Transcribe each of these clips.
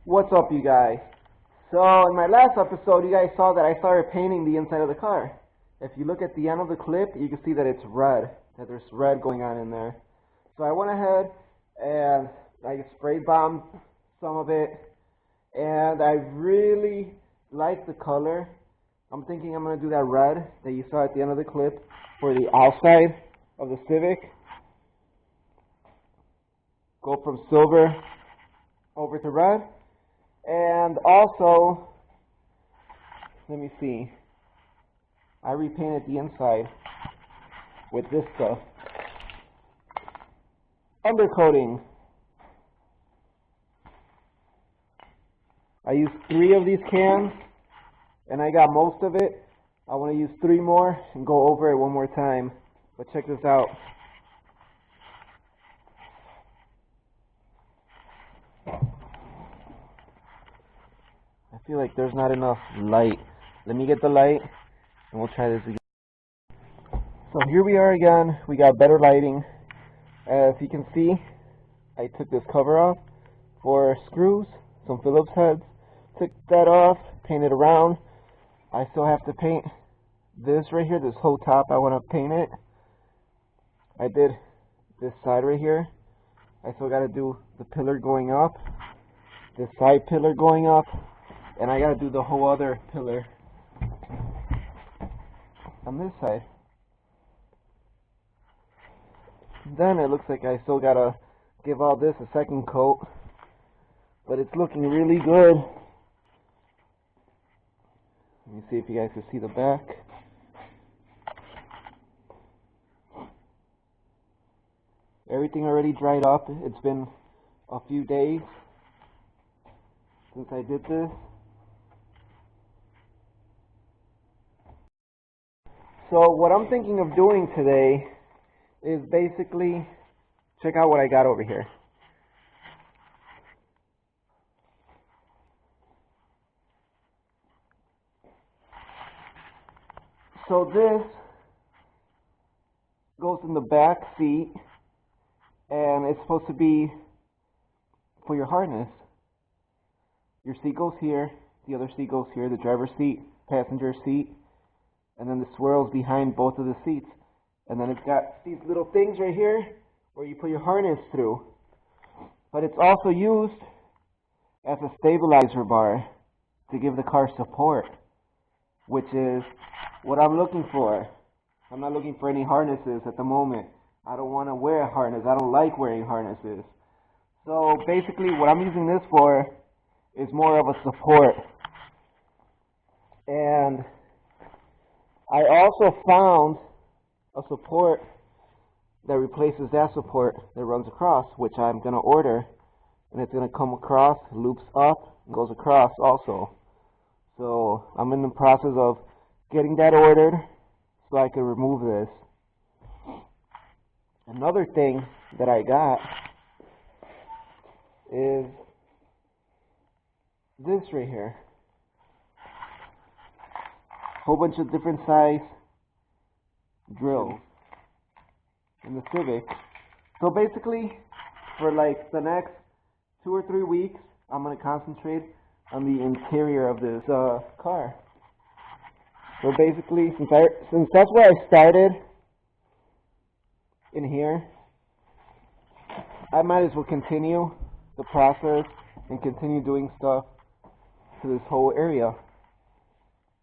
What's up, you guys? So in my last episode, you guys saw that I started painting the inside of the car. If you look at the end of the clip, you can see that it's red, that there's red going on in there. So I went ahead and I spray bombed some of it, and I really like the color. I'm thinking I'm going to do that red that you saw at the end of the clip for the outside of the Civic. Go from silver over to red. And also, let me see, I repainted the inside with this stuff. Undercoating. I used 3 of these cans, and I got most of it. I want to use 3 more and go over it one more time. But check this out. I feel like there's not enough light. Let me get the light and we'll try this again. So here we are again. We got better lighting. As you can see, I took this cover off for screws, some Phillips heads. Took that off, painted around. I still have to paint this right here, this whole top. I want to paint it. I did this side right here. I still got to do the pillar going up, this side pillar going up. And I gotta do the whole other pillar on this side. Then it looks like I still gotta give all this a second coat, but it's looking really good. Let me see if you guys can see the back. Everything already dried up. It's been a few days since I did this. So what I'm thinking of doing today is basically, check out what I got over here. So this goes in the back seat, and it's supposed to be for your harness. Your seat goes here, the other seat goes here, the driver's seat, passenger seat. And then the swirls behind both of the seats. And then it's got these little things right here where you put your harness through. But it's also used as a stabilizer bar to give the car support, which is what I'm looking for. I'm not looking for any harnesses at the moment. I don't want to wear a harness. I don't like wearing harnesses. So basically what I'm using this for is more of a support. And I also found a support that replaces that support that runs across, which I'm going to order, and it's going to come across, loops up, and goes across also. So I'm in the process of getting that ordered so I can remove this. Another thing that I got is this right here. Whole bunch of different size drills in the Civic. So basically, for like the next 2 or 3 weeks, I'm going to concentrate on the interior of this car. So basically, since that's where I started in here, I might as well continue the process and continue doing stuff to this whole area.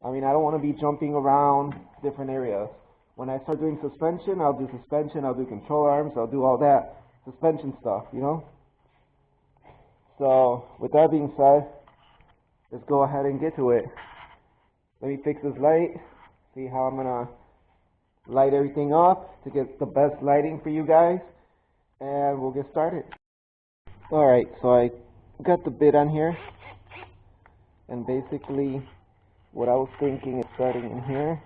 I mean, I don't want to be jumping around different areas. When I start doing suspension, I'll do suspension, I'll do control arms, I'll do all that suspension stuff, you know? So, with that being said, let's go ahead and get to it. Let me fix this light, see how I'm going to light everything up to get the best lighting for you guys, and we'll get started. Alright, so I got the bit on here, and basically what I was thinking is starting in here,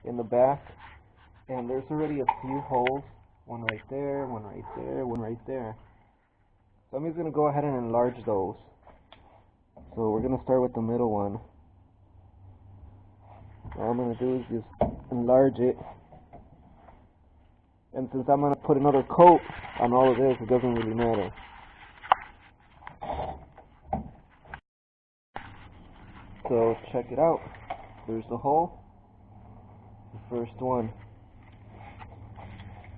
in the back, and there's already a few holes, one right there, one right there, one right there. So I'm just going to go ahead and enlarge those. So we're going to start with the middle one. All I'm going to do is just enlarge it. And since I'm going to put another coat on all of this, it doesn't really matter. So check it out. There's the hole. The first one.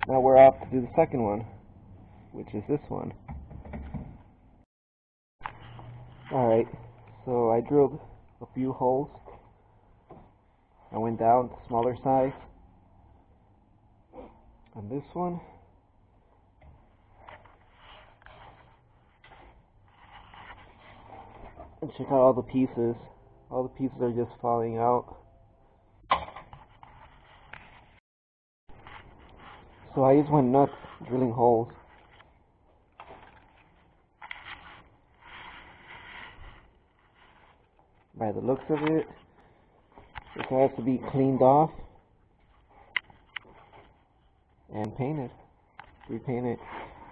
Now we're off to do the second one, which is this one. Alright, so I drilled a few holes. I went down to smaller size. On this one, and check out all the pieces. All the pieces are just falling out. So I just went nuts drilling holes. By the looks of it, this has to be cleaned off and painted. Repaint it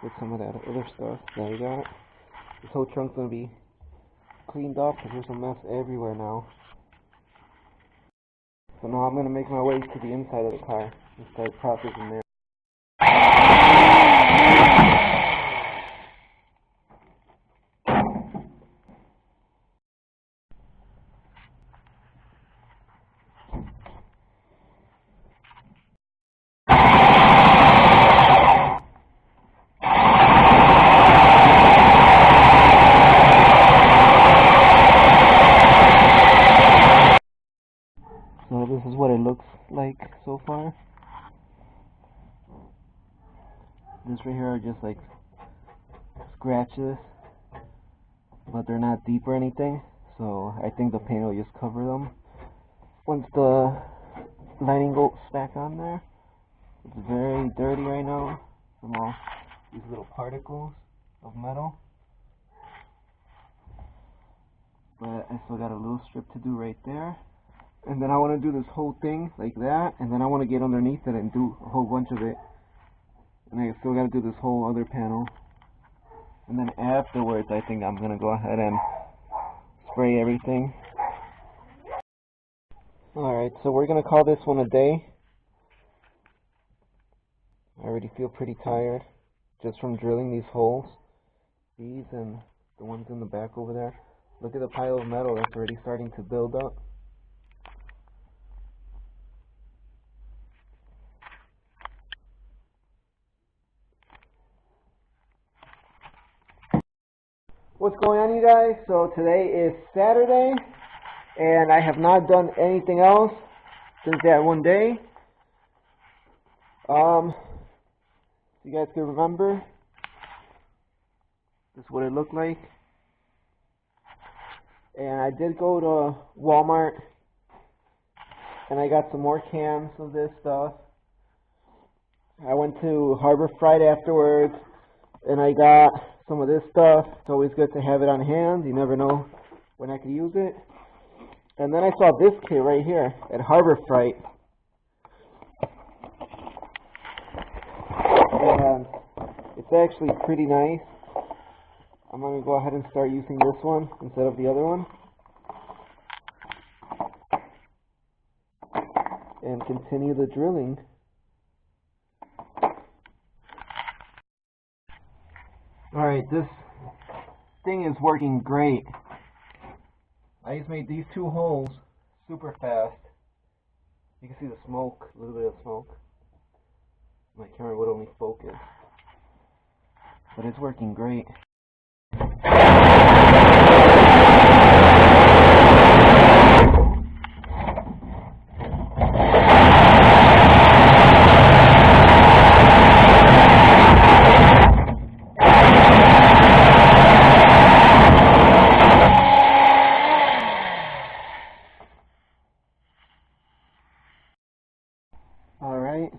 with some of that other stuff that we got. This whole trunk's gonna be cleaned off because there's a mess everywhere now. So now I'm gonna make my way to the inside of the car and start processing there. So this is what it looks like so far. This right here are just like scratches, but they're not deep or anything, so I think the paint will just cover them. Once the lining goes back on there, it's very dirty right now from all these little particles of metal. But I still got a little strip to do right there. And then I want to do this whole thing like that, and then I want to get underneath it and do a whole bunch of it. And I still got to do this whole other panel. And then afterwards, I think I'm going to go ahead and spray everything. Alright, so we're going to call this one a day. I already feel pretty tired just from drilling these holes. These and the ones in the back over there. Look at the pile of metal that's already starting to build up. What's going on, you guys? So today is Saturday, and I have not done anything else since that one day. You guys can remember, this is what it looked like. And I did go to Walmart, and I got some more cans of this stuff. I went to Harbor Freight afterwards, and I got some of this stuff. It's always good to have it on hand. You never know when I could use it. And then I saw this kit right here at Harbor Freight. And it's actually pretty nice. I'm going to go ahead and start using this one instead of the other one. And continue the drilling. Alright, this thing is working great. I just made these two holes super fast. You can see the smoke, a little bit of smoke. My camera would only focus. But it's working great. Alright,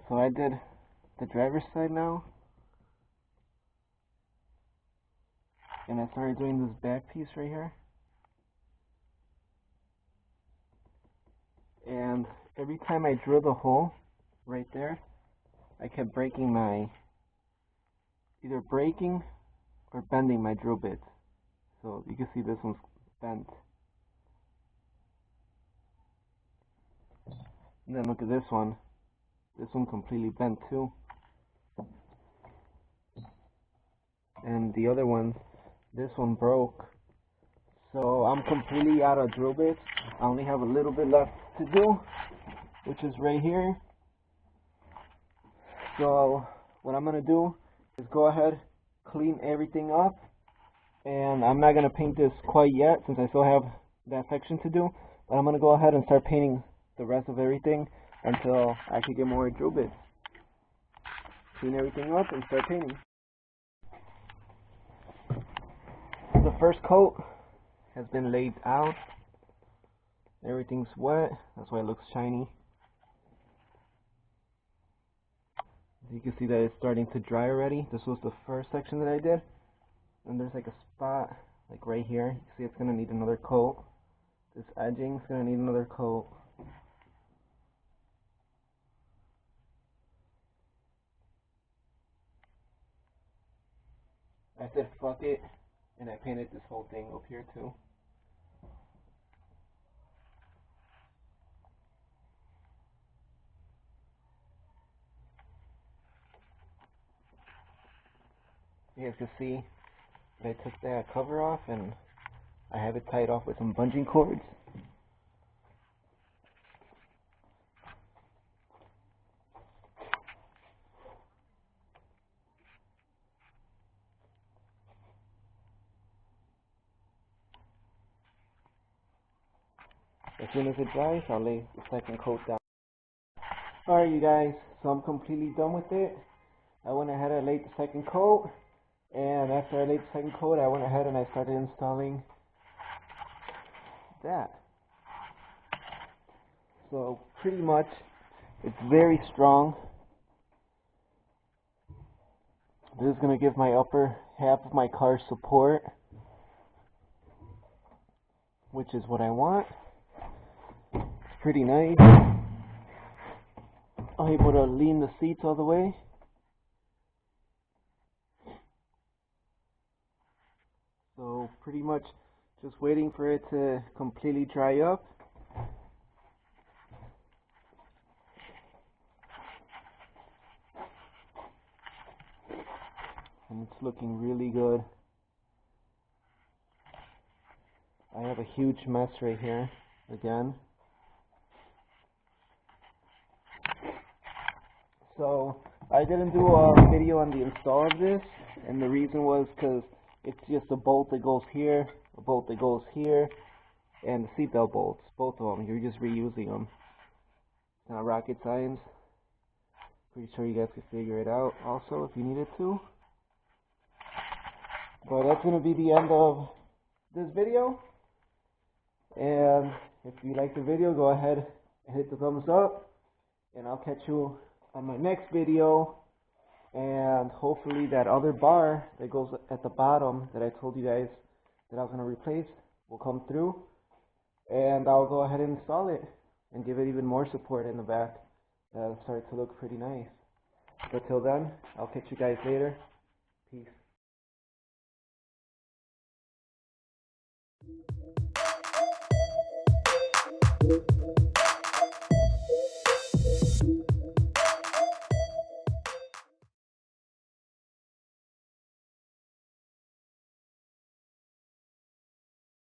so I did the driver's side now. And I started doing this back piece right here. And every time I drilled a hole right there, I kept either breaking or bending my drill bits. So you can see this one's bent. And then look at this one. This one completely bent too. And the other one, this one broke. So I'm completely out of drill bits. I only have a little bit left to do, which is right here. So what I'm going to do is go ahead, clean everything up. And I'm not going to paint this quite yet since I still have that section to do. But I'm going to go ahead and start painting the rest of everything until I can get more drill bits. Clean everything up and start painting. The first coat has been laid out. Everything's wet, that's why it looks shiny. You can see that it's starting to dry already. This was the first section that I did. And there's like a spot like right here. You can see it's gonna need another coat. This edging is gonna need another coat. I said fuck it, and I painted this whole thing up here too. You guys can see that I took that cover off and I have it tied off with some bungee cords. As soon as it dries, I'll lay the second coat down. Alright you guys, so I'm completely done with it. I went ahead and laid the second coat, and after I laid the second coat, I went ahead and I started installing that. So pretty much, it's very strong. This is going to give my upper half of my car support, which is what I want. It's pretty nice. I'm able to lean the seats all the way. So pretty much just waiting for it to completely dry up. And it's looking really good. I have a huge mess right here again. So I didn't do a video on the install of this, and the reason was because it's just a bolt that goes here, a bolt that goes here, and the seatbelt bolts, both of them. You're just reusing them. It's not rocket science. Pretty sure you guys could figure it out also if you needed to. But that's going to be the end of this video. And if you like the video, go ahead and hit the thumbs up. And I'll catch you on my next video. And hopefully that other bar that goes at the bottom that I told you guys that I was going to replace will come through. And I'll go ahead and install it and give it even more support in the back. That'll start to look pretty nice. But till then, I'll catch you guys later. Peace.